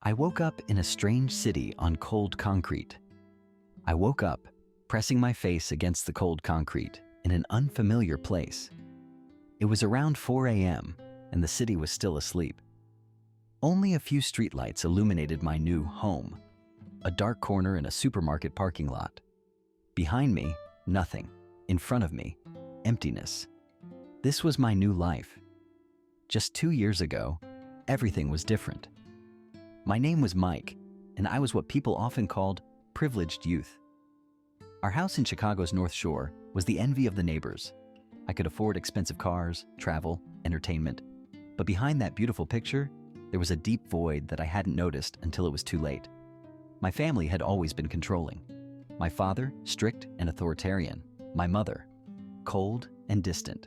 I woke up in a strange city on cold concrete. I woke up, pressing my face against the cold concrete in an unfamiliar place. It was around 4 a.m., and the city was still asleep. Only a few streetlights illuminated my new home, a dark corner in a supermarket parking lot. Behind me, nothing. In front of me, emptiness. This was my new life. Just 2 years ago, everything was different. My name was Mike, and I was what people often called privileged youth. Our house in Chicago's North Shore was the envy of the neighbors. I could afford expensive cars, travel, entertainment. But behind that beautiful picture, there was a deep void that I hadn't noticed until it was too late. My family had always been controlling. My father, strict and authoritarian. My mother, cold and distant.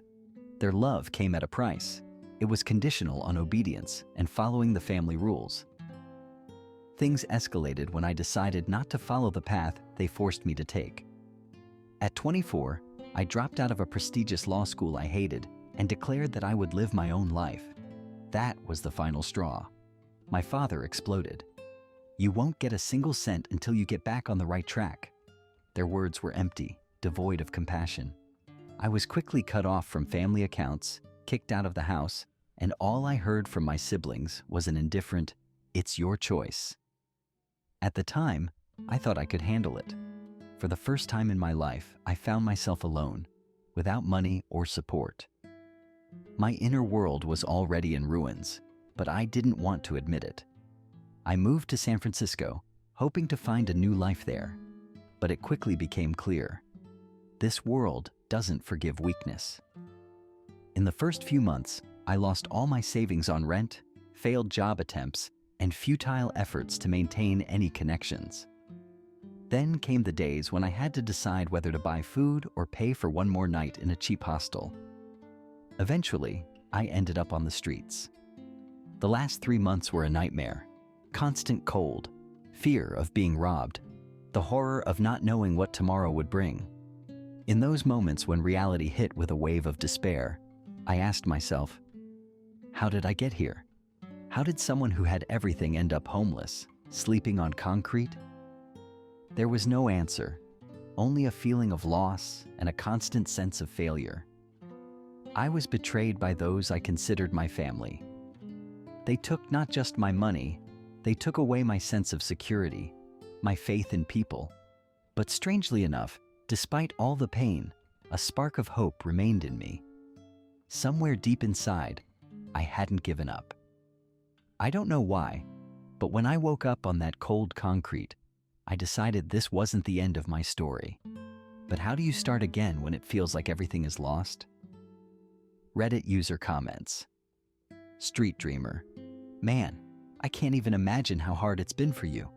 Their love came at a price. It was conditional on obedience and following the family rules. Things escalated when I decided not to follow the path they forced me to take. At 24, I dropped out of a prestigious law school I hated and declared that I would live my own life. That was the final straw. My father exploded. "You won't get a single cent until you get back on the right track." Their words were empty, devoid of compassion. I was quickly cut off from family accounts, kicked out of the house, and all I heard from my siblings was an indifferent, "It's your choice." At the time, I thought I could handle it. For the first time in my life, I found myself alone, without money or support. My inner world was already in ruins, but I didn't want to admit it. I moved to San Francisco, hoping to find a new life there, but it quickly became clear. This world doesn't forgive weakness. In the first few months, I lost all my savings on rent, failed job attempts, and futile efforts to maintain any connections. Then came the days when I had to decide whether to buy food or pay for one more night in a cheap hostel. Eventually, I ended up on the streets. The last 3 months were a nightmare. Constant cold, fear of being robbed, the horror of not knowing what tomorrow would bring. In those moments when reality hit with a wave of despair, I asked myself, how did I get here? How did someone who had everything end up homeless, sleeping on concrete? There was no answer, only a feeling of loss and a constant sense of failure. I was betrayed by those I considered my family. They took not just my money, they took away my sense of security, my faith in people. But strangely enough, despite all the pain, a spark of hope remained in me. Somewhere deep inside, I hadn't given up. I don't know why, but when I woke up on that cold concrete, I decided this wasn't the end of my story. But how do you start again when it feels like everything is lost? Reddit user comments. Street Dreamer. Man, I can't even imagine how hard it's been for you.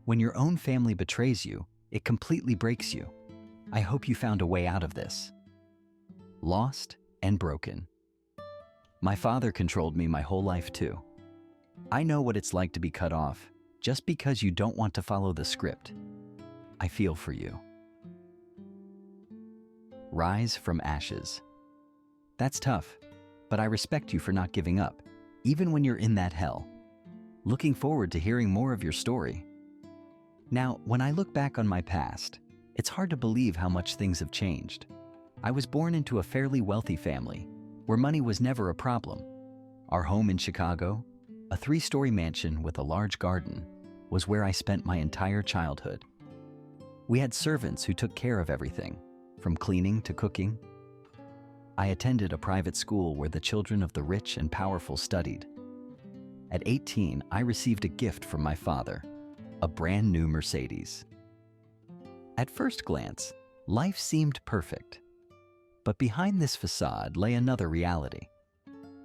When your own family betrays you, it completely breaks you. I hope you found a way out of this. Lost and broken. My father controlled me my whole life too. I know what it's like to be cut off just because you don't want to follow the script. I feel for you. Rise from ashes. That's tough, but I respect you for not giving up, even when you're in that hell. Looking forward to hearing more of your story. Now, when I look back on my past, it's hard to believe how much things have changed. I was born into a fairly wealthy family, where money was never a problem. Our home in Chicago, a 3-story mansion with a large garden, was where I spent my entire childhood. We had servants who took care of everything, from cleaning to cooking. I attended a private school where the children of the rich and powerful studied. At 18, I received a gift from my father, a brand new Mercedes. At first glance, life seemed perfect. But behind this facade lay another reality.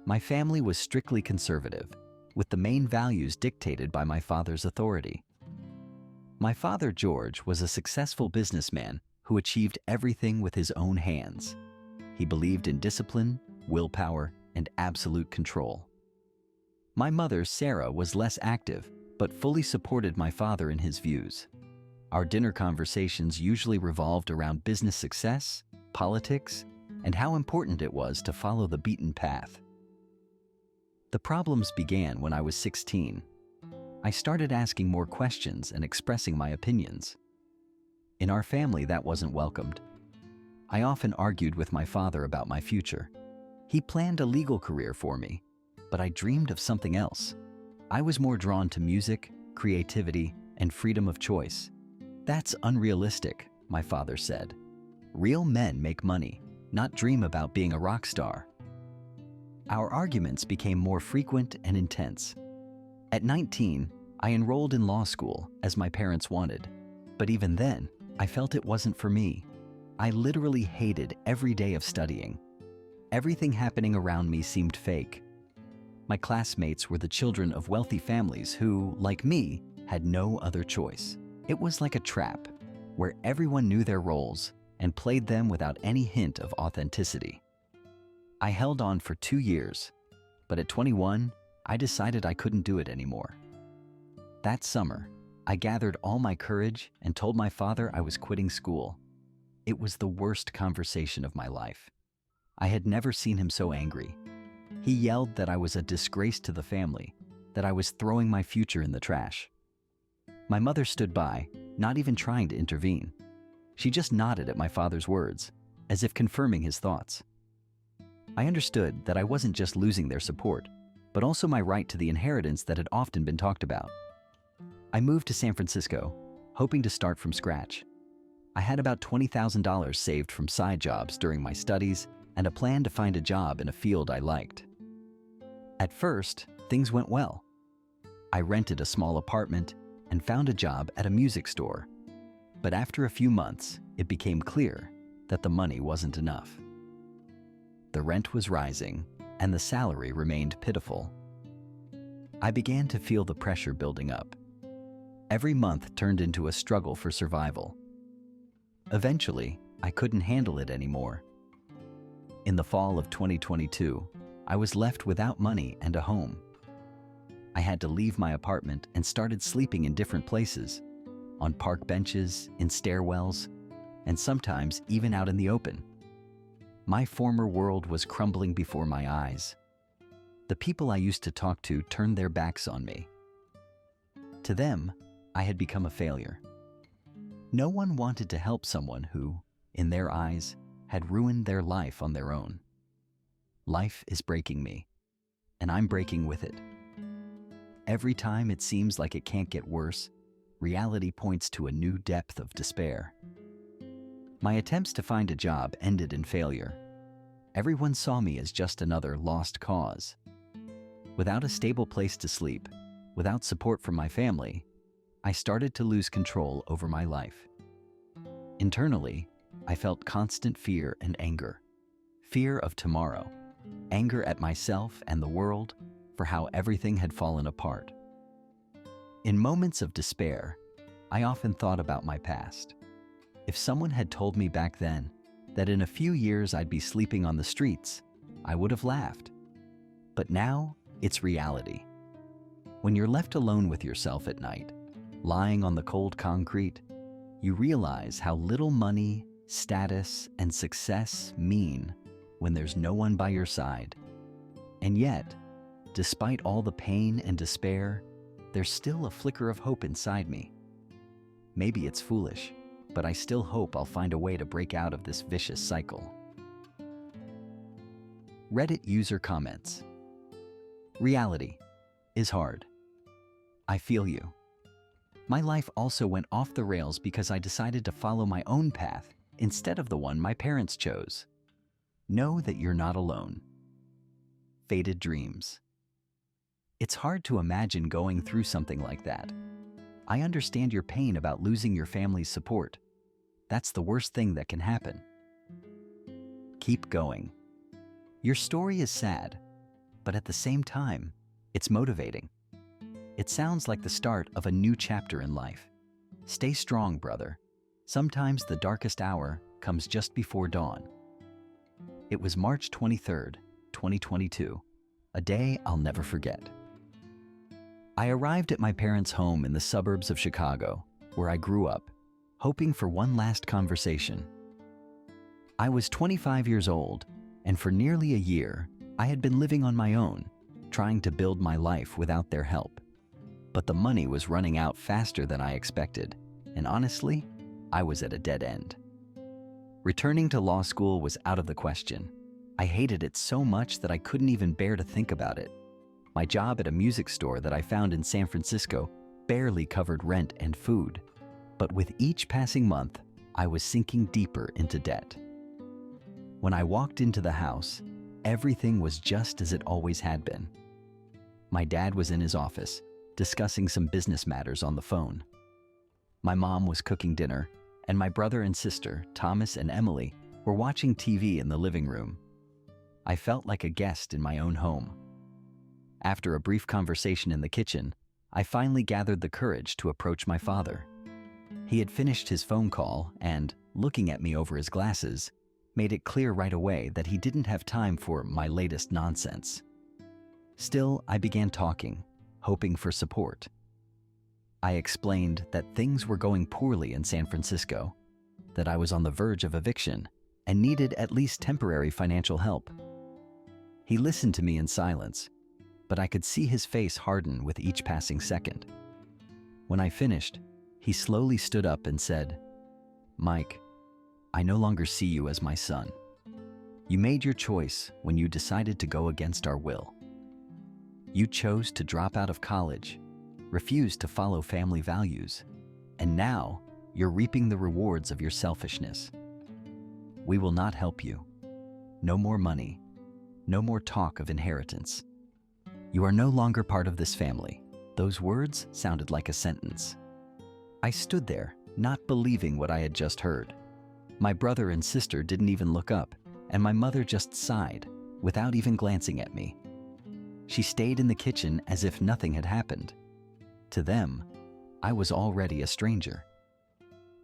My family was strictly conservative, with the main values dictated by my father's authority. My father, George, was a successful businessman who achieved everything with his own hands. He believed in discipline, willpower, and absolute control. My mother, Sarah, was less active, but fully supported my father in his views. Our dinner conversations usually revolved around business success, politics, and how important it was to follow the beaten path. The problems began when I was 16. I started asking more questions and expressing my opinions. In our family, that wasn't welcomed. I often argued with my father about my future. He planned a legal career for me, but I dreamed of something else. I was more drawn to music, creativity, and freedom of choice. That's unrealistic, my father said. Real men make money, not dream about being a rock star. Our arguments became more frequent and intense. At 19, I enrolled in law school, as my parents wanted. But even then, I felt it wasn't for me. I literally hated every day of studying. Everything happening around me seemed fake. My classmates were the children of wealthy families who, like me, had no other choice. It was like a trap, where everyone knew their roles and played them without any hint of authenticity. I held on for 2 years, but at 21, I decided I couldn't do it anymore. That summer, I gathered all my courage and told my father I was quitting school. It was the worst conversation of my life. I had never seen him so angry. He yelled that I was a disgrace to the family, that I was throwing my future in the trash. My mother stood by, not even trying to intervene. She just nodded at my father's words, as if confirming his thoughts. I understood that I wasn't just losing their support, but also my right to the inheritance that had often been talked about. I moved to San Francisco, hoping to start from scratch. I had about $20,000 saved from side jobs during my studies and a plan to find a job in a field I liked. At first, things went well. I rented a small apartment and found a job at a music store. But after a few months, it became clear that the money wasn't enough. The rent was rising, and the salary remained pitiful. I began to feel the pressure building up. Every month turned into a struggle for survival. Eventually, I couldn't handle it anymore. In the fall of 2022, I was left without money and a home. I had to leave my apartment and started sleeping in different places, on park benches, in stairwells, and sometimes even out in the open. My former world was crumbling before my eyes. The people I used to talk to turned their backs on me. To them, I had become a failure. No one wanted to help someone who, in their eyes, had ruined their life on their own. Life is breaking me, and I'm breaking with it. Every time it seems like it can't get worse, reality points to a new depth of despair. My attempts to find a job ended in failure. Everyone saw me as just another lost cause. Without a stable place to sleep, without support from my family, I started to lose control over my life. Internally, I felt constant fear and anger. Fear of tomorrow, anger at myself and the world for how everything had fallen apart. In moments of despair, I often thought about my past. If someone had told me back then that in a few years I'd be sleeping on the streets, I would have laughed. But now, it's reality. When you're left alone with yourself at night, lying on the cold concrete, you realize how little money, status, and success mean when there's no one by your side. And yet, despite all the pain and despair, there's still a flicker of hope inside me. Maybe it's foolish, but I still hope I'll find a way to break out of this vicious cycle. Reddit user comments. Reality is hard. I feel you. My life also went off the rails because I decided to follow my own path instead of the one my parents chose. Know that you're not alone. Faded dreams. It's hard to imagine going through something like that. I understand your pain about losing your family's support. That's the worst thing that can happen. Keep going. Your story is sad, but at the same time, it's motivating. It sounds like the start of a new chapter in life. Stay strong, brother. Sometimes the darkest hour comes just before dawn. It was March 23rd, 2022, a day I'll never forget. I arrived at my parents' home in the suburbs of Chicago, where I grew up, hoping for one last conversation. I was 25 years old, and for nearly a year, I had been living on my own, trying to build my life without their help. But the money was running out faster than I expected, and honestly, I was at a dead end. Returning to law school was out of the question. I hated it so much that I couldn't even bear to think about it. My job at a music store that I found in San Francisco barely covered rent and food, but with each passing month, I was sinking deeper into debt. When I walked into the house, everything was just as it always had been. My dad was in his office, discussing some business matters on the phone. My mom was cooking dinner, and my brother and sister, Thomas and Emily, were watching TV in the living room. I felt like a guest in my own home. After a brief conversation in the kitchen, I finally gathered the courage to approach my father. He had finished his phone call and, looking at me over his glasses, made it clear right away that he didn't have time for my latest nonsense. Still, I began talking, hoping for support. I explained that things were going poorly in San Francisco, that I was on the verge of eviction and needed at least temporary financial help. He listened to me in silence, but I could see his face harden with each passing second. When I finished, he slowly stood up and said, "Mike, I no longer see you as my son. You made your choice when you decided to go against our will. You chose to drop out of college, refused to follow family values, and now you're reaping the rewards of your selfishness. We will not help you. No more money, no more talk of inheritance. You are no longer part of this family." Those words sounded like a sentence. I stood there, not believing what I had just heard. My brother and sister didn't even look up, and my mother just sighed, without even glancing at me. She stayed in the kitchen as if nothing had happened. To them, I was already a stranger.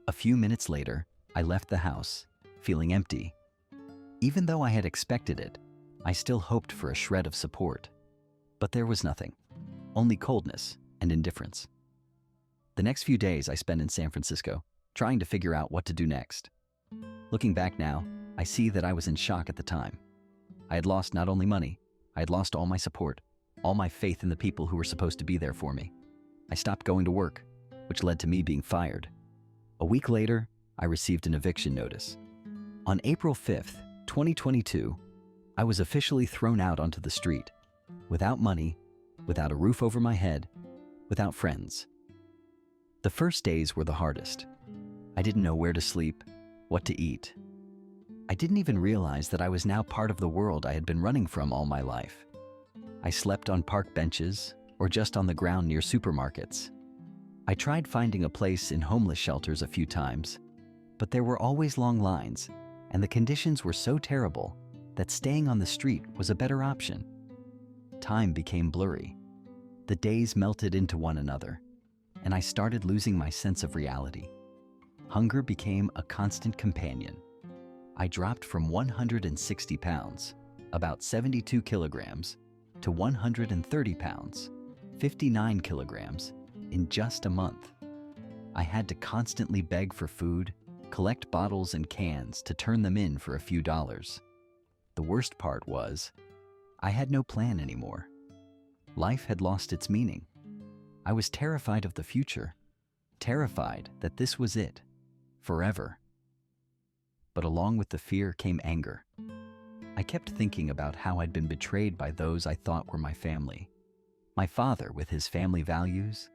A few minutes later, I left the house, feeling empty. Even though I had expected it, I still hoped for a shred of support. But there was nothing, only coldness and indifference. The next few days I spent in San Francisco, trying to figure out what to do next. Looking back now, I see that I was in shock at the time. I had lost not only money, I had lost all my support, all my faith in the people who were supposed to be there for me. I stopped going to work, which led to me being fired. A week later, I received an eviction notice. On April 5th, 2022, I was officially thrown out onto the street, without money, without a roof over my head, without friends. The first days were the hardest. I didn't know where to sleep, what to eat. I didn't even realize that I was now part of the world I had been running from all my life. I slept on park benches or just on the ground near supermarkets. I tried finding a place in homeless shelters a few times, but there were always long lines, and the conditions were so terrible that staying on the street was a better option. Time became blurry. The days melted into one another, and I started losing my sense of reality. Hunger became a constant companion. I dropped from 160 pounds, about 72 kilograms, to 130 pounds, 59 kilograms, in just a month. I had to constantly beg for food, collect bottles and cans to turn them in for a few dollars. The worst part was, I had no plan anymore. Life had lost its meaning. I was terrified of the future, terrified that this was it, forever. But along with the fear came anger. I kept thinking about how I'd been betrayed by those I thought were my family. My father with his family values,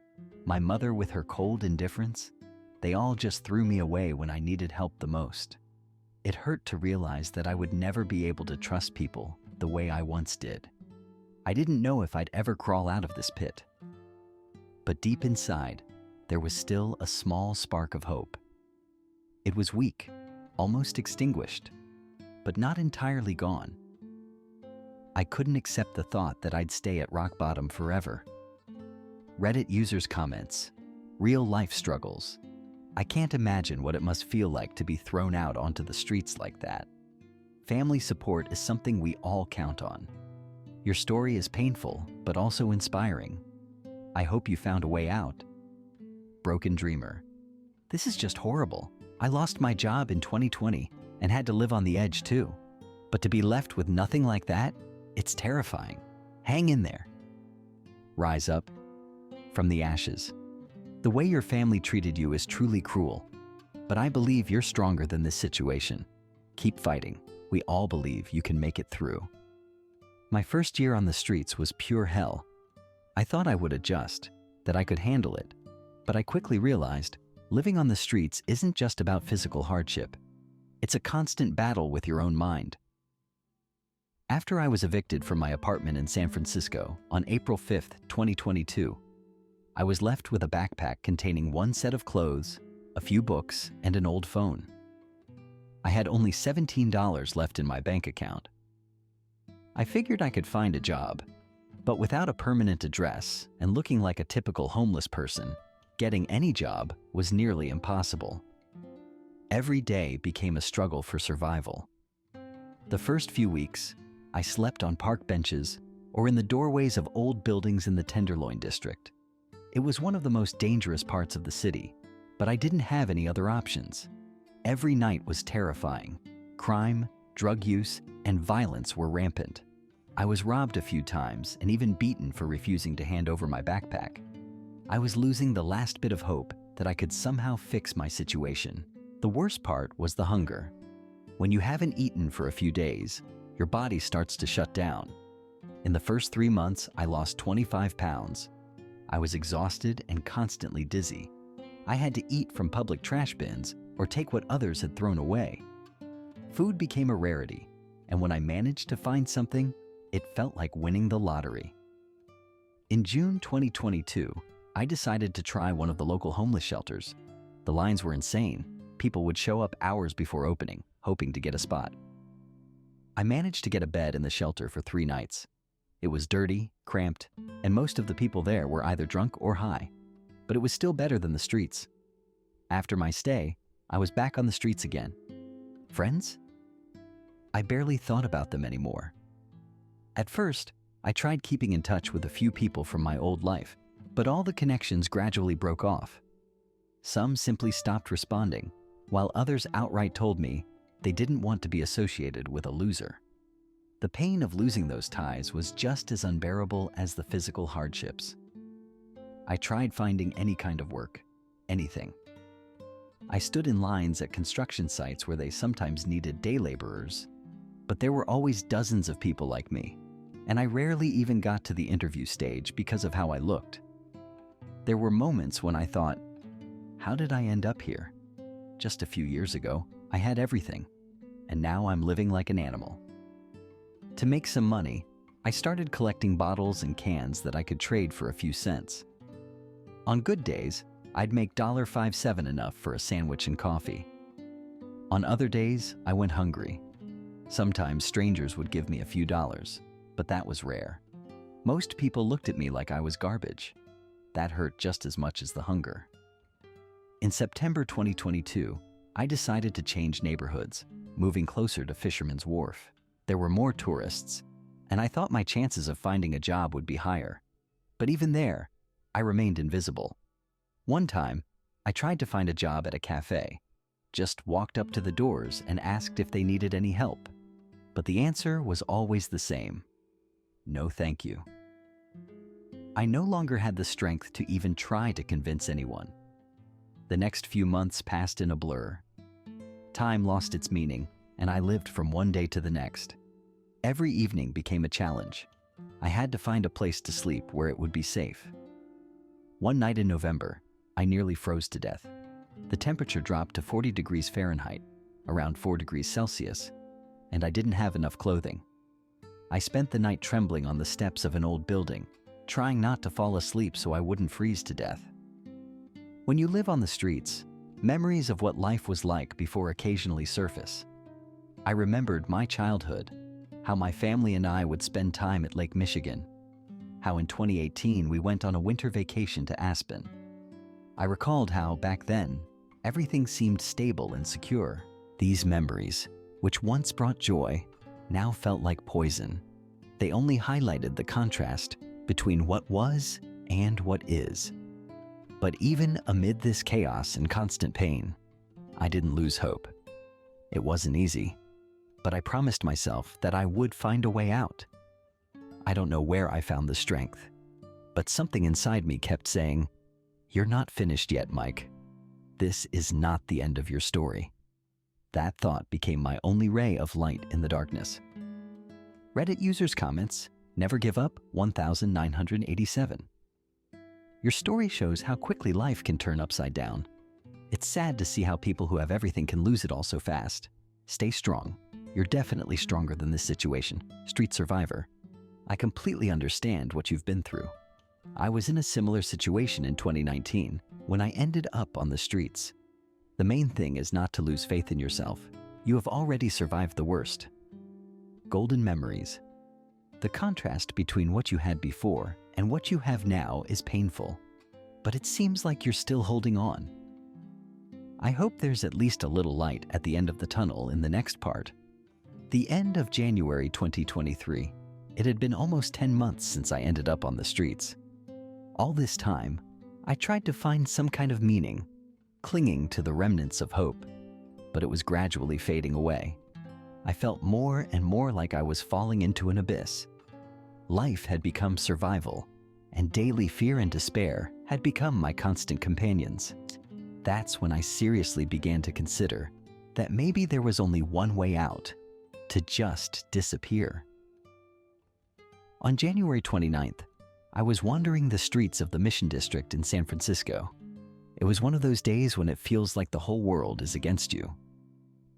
my mother with her cold indifference, they all just threw me away when I needed help the most. It hurt to realize that I would never be able to trust people the way I once did. I didn't know if I'd ever crawl out of this pit. But deep inside, there was still a small spark of hope. It was weak, almost extinguished, but not entirely gone. I couldn't accept the thought that I'd stay at rock bottom forever. Reddit users' comments, real life struggles. I can't imagine what it must feel like to be thrown out onto the streets like that. Family support is something we all count on. Your story is painful, but also inspiring. I hope you found a way out. Broken dreamer. This is just horrible. I lost my job in 2020 and had to live on the edge too. But to be left with nothing like that, it's terrifying. Hang in there. Rise up. from the ashes. The way your family treated you is truly cruel, but I believe you're stronger than this situation. Keep fighting. We all believe you can make it through. My first year on the streets was pure hell. I thought I would adjust, that I could handle it, but I quickly realized living on the streets isn't just about physical hardship. It's a constant battle with your own mind. After I was evicted from my apartment in San Francisco on April 5th, 2022, I was left with a backpack containing one set of clothes, a few books, and an old phone. I had only $17 left in my bank account. I figured I could find a job, but without a permanent address and looking like a typical homeless person, getting any job was nearly impossible. Every day became a struggle for survival. The first few weeks, I slept on park benches or in the doorways of old buildings in the Tenderloin district. It was one of the most dangerous parts of the city, but I didn't have any other options. Every night was terrifying. Crime, drug use, and violence were rampant. I was robbed a few times and even beaten for refusing to hand over my backpack. I was losing the last bit of hope that I could somehow fix my situation. The worst part was the hunger. When you haven't eaten for a few days, your body starts to shut down. In the first 3 months, I lost 25 pounds. I was exhausted and constantly dizzy. I had to eat from public trash bins or take what others had thrown away. Food became a rarity, and when I managed to find something, it felt like winning the lottery. In June 2022, I decided to try one of the local homeless shelters. The lines were insane. People would show up hours before opening, hoping to get a spot. I managed to get a bed in the shelter for 3 nights. It was dirty, cramped, and most of the people there were either drunk or high, but it was still better than the streets. After my stay, I was back on the streets again. Friends? I barely thought about them anymore. At first, I tried keeping in touch with a few people from my old life, but all the connections gradually broke off. Some simply stopped responding, while others outright told me they didn't want to be associated with a loser. The pain of losing those ties was just as unbearable as the physical hardships. I tried finding any kind of work, anything. I stood in lines at construction sites where they sometimes needed day laborers, but there were always dozens of people like me, and I rarely even got to the interview stage because of how I looked. There were moments when I thought, how did I end up here? Just a few years ago, I had everything, and now I'm living like an animal. To make some money, I started collecting bottles and cans that I could trade for a few cents. On good days, I'd make $1.57 enough for a sandwich and coffee. On other days, I went hungry. Sometimes strangers would give me a few dollars, but that was rare. Most people looked at me like I was garbage. That hurt just as much as the hunger. In September 2022, I decided to change neighborhoods, moving closer to Fisherman's Wharf. There were more tourists, and I thought my chances of finding a job would be higher. But even there, I remained invisible. One time, I tried to find a job at a cafe, just walked up to the doors and asked if they needed any help. But the answer was always the same: no thank you. I no longer had the strength to even try to convince anyone. The next few months passed in a blur. Time lost its meaning, and I lived from one day to the next. Every evening became a challenge. I had to find a place to sleep where it would be safe. One night in November, I nearly froze to death. The temperature dropped to 40 degrees Fahrenheit, around 4 degrees Celsius, and I didn't have enough clothing. I spent the night trembling on the steps of an old building, trying not to fall asleep so I wouldn't freeze to death. When you live on the streets, memories of what life was like before occasionally surface. I remembered my childhood, how my family and I would spend time at Lake Michigan, how in 2018 we went on a winter vacation to Aspen. I recalled how, back then, everything seemed stable and secure. These memories, which once brought joy, now felt like poison. They only highlighted the contrast between what was and what is. But even amid this chaos and constant pain, I didn't lose hope. It wasn't easy, but I promised myself that I would find a way out. I don't know where I found the strength, But something inside me kept saying, "You're not finished yet, Mike. This is not the end of your story." That thought became my only ray of light in the darkness. Reddit users' comments, Never Give Up 1987. Your story shows how quickly life can turn upside down. It's sad to see how people who have everything can lose it all so fast. Stay strong. You're definitely stronger than this situation. Street survivor. I completely understand what you've been through. I was in a similar situation in 2019 when I ended up on the streets. The main thing is not to lose faith in yourself. You have already survived the worst. Golden memories. The contrast between what you had before and what you have now is painful, but it seems like you're still holding on. I hope there's at least a little light at the end of the tunnel in the next part. The end of January 2023. It had been almost 10 months since I ended up on the streets. All this time, I tried to find some kind of meaning, clinging to the remnants of hope, but it was gradually fading away. I felt more and more like I was falling into an abyss. Life had become survival, and daily fear and despair had become my constant companions. That's when I seriously began to consider that maybe there was only one way out: to just disappear. On January 29th, I was wandering the streets of the Mission District in San Francisco. It was one of those days when it feels like the whole world is against you.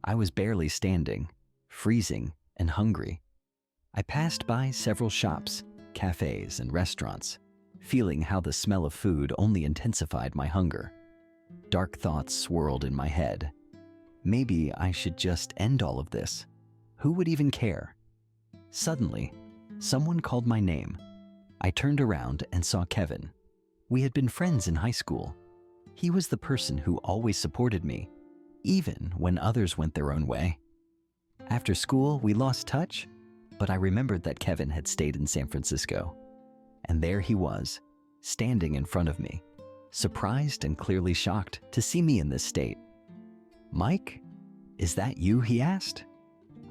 I was barely standing, freezing and hungry. I passed by several shops, cafes, and restaurants, feeling how the smell of food only intensified my hunger. Dark thoughts swirled in my head. Maybe I should just end all of this. Who would even care? Suddenly, someone called my name. I turned around and saw Kevin. We had been friends in high school. He was the person who always supported me, even when others went their own way. After school, we lost touch, but I remembered that Kevin had stayed in San Francisco. And there he was, standing in front of me, surprised and clearly shocked to see me in this state. "Mike, is that you?" he asked.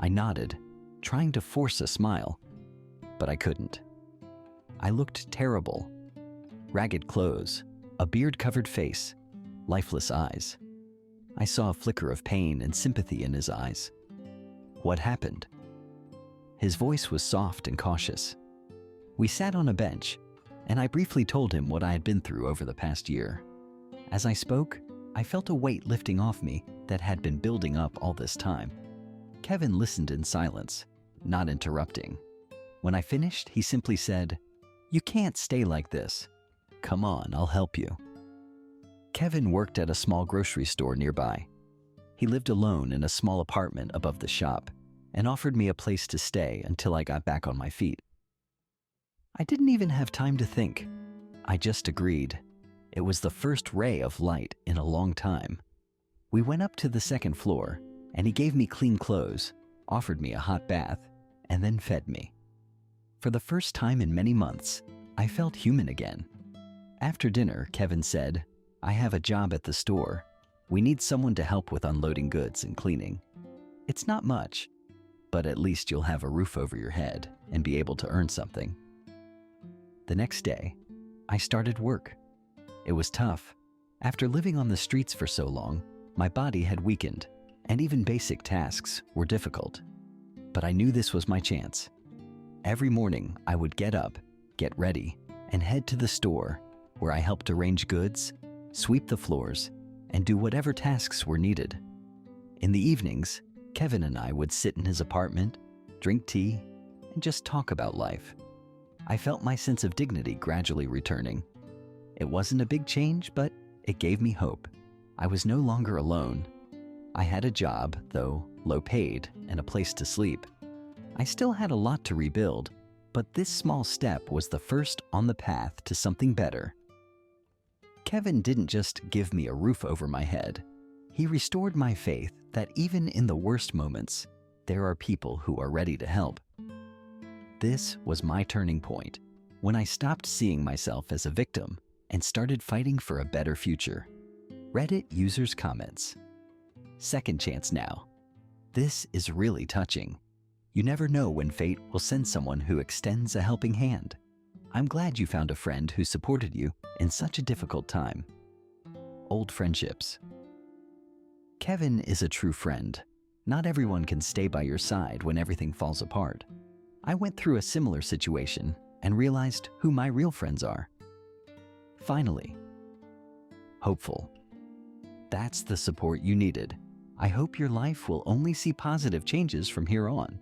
I nodded, trying to force a smile, but I couldn't. I looked terrible. Ragged clothes, a beard-covered face, lifeless eyes. I saw a flicker of pain and sympathy in his eyes. "What happened?" His voice was soft and cautious. We sat on a bench, and I briefly told him what I had been through over the past year. As I spoke, I felt a weight lifting off me that had been building up all this time. Kevin listened in silence, not interrupting. When I finished, he simply said, "You can't stay like this. Come on, I'll help you." Kevin worked at a small grocery store nearby. He lived alone in a small apartment above the shop and offered me a place to stay until I got back on my feet. I didn't even have time to think. I just agreed. It was the first ray of light in a long time. We went up to the second floor, and he gave me clean clothes, offered me a hot bath, and then fed me. For the first time in many months, I felt human again. After dinner, Kevin said, "I have a job at the store. We need someone to help with unloading goods and cleaning. It's not much, but at least you'll have a roof over your head and be able to earn something." The next day, I started work. It was tough. After living on the streets for so long, my body had weakened, and even basic tasks were difficult. But I knew this was my chance. Every morning, I would get up, get ready, and head to the store, where I helped arrange goods, sweep the floors, and do whatever tasks were needed. In the evenings, Kevin and I would sit in his apartment, drink tea, and just talk about life. I felt my sense of dignity gradually returning. It wasn't a big change, but it gave me hope. I was no longer alone. I had a job, though low paid, and a place to sleep. I still had a lot to rebuild, but this small step was the first on the path to something better. Kevin didn't just give me a roof over my head. He restored my faith that even in the worst moments, there are people who are ready to help. This was my turning point, when I stopped seeing myself as a victim and started fighting for a better future. Reddit users' comments. Second chance now. This is really touching. You never know when fate will send someone who extends a helping hand. I'm glad you found a friend who supported you in such a difficult time. Old friendships. Kevin is a true friend. Not everyone can stay by your side when everything falls apart. I went through a similar situation and realized who my real friends are. Finally, hopeful. That's the support you needed. I hope your life will only see positive changes from here on.